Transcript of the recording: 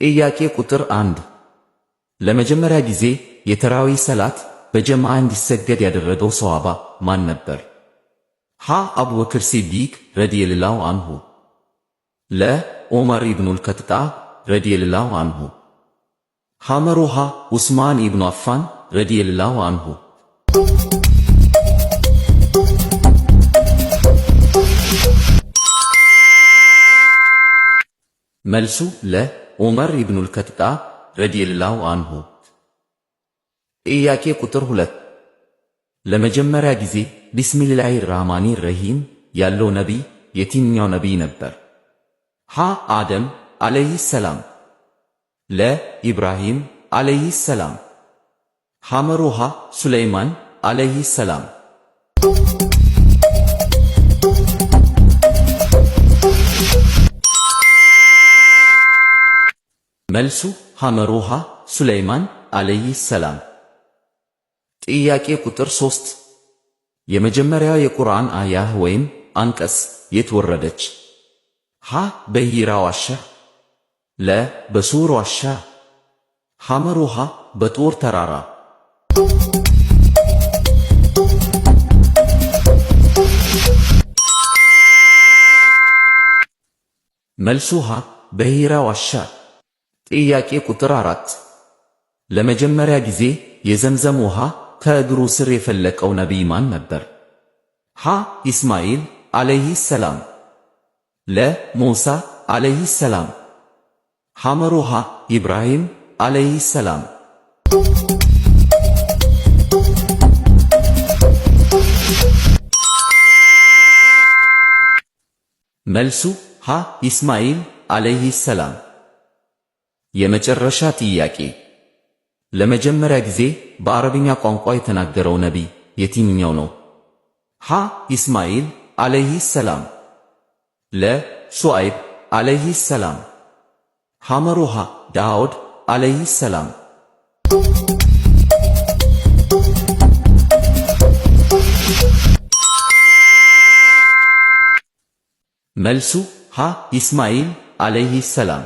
ጥያቄ ቁጥር 1 ለመጀመሪያ ጊዜ የተራዊህ ሰላት በጀማዓ እንዲሰገድ ያደረገው ሰሃባ ማን ነበር? ሀ አቡበክር ሲዲቅ ረዲየላሁ አንሁ፣ ለ ዑመር ኢብኑል ኸጣብ ረዲየላሁ አንሁ፣ ሐመሮሃ ዑስማን ኢብኑ አፋን ረዲየላሁ አንሁ። መልሱ ለ ዑመር ኢብኑል ኸጣብ ረዲየላሁ አንሁ። ጥያቄ ቁጥር 2 ለመጀመሪያ ጊዜ ቢስሚላሂ ራህማኒ ረሂም ያለው ነቢይ የትኛው ነቢይ ነበር? ሀ አደም ዓለይሂ ሰላም፣ ለ ኢብራሂም ዓለይሂ ሰላም፣ ሐመሮሃ ሱለይማን ዓለይሂ ሰላም። መልሱ ሐመሮሃ ሱለይማን ዓለይሂ ሰላም። ጥያቄ ቁጥር 3 የመጀመሪያው የቁርአን አያህ ወይም አንቀጽ የት ወረደች? ሀ በሂራ ዋሻ፣ ለ በሱር ዋሻ፣ ሐመሮሃ በጦር ተራራ። መልሱ ሀ በሂራ ዋሻ። ጥያቄ ቁጥር 4 ለመጀመሪያ ጊዜ የዘምዘም ውሃ ከእግሩ ስር የፈለቀው ነቢይ ማን ነበር? ሀ ኢስማኤል ዓለይሂ ሰላም፣ ለ ሙሳ ዓለይሂ ሰላም፣ ሐመሮሃ ኢብራሂም ዓለይሂ ሰላም። መልሱ ሀ ኢስማኤል ዓለይሂ ሰላም። የመጨረሻ ጥያቄ ለመጀመሪያ ጊዜ በአረብኛ ቋንቋ የተናገረው ነቢይ የትኛው ነው? ሀ ኢስማኤል ዓለይሂ ሰላም፣ ለ ሹዓይብ ዓለይሂ ሰላም፣ ሐመሮሃ ዳውድ ዓለይሂ ሰላም። መልሱ ሀ ኢስማኤል ዓለይሂ ሰላም።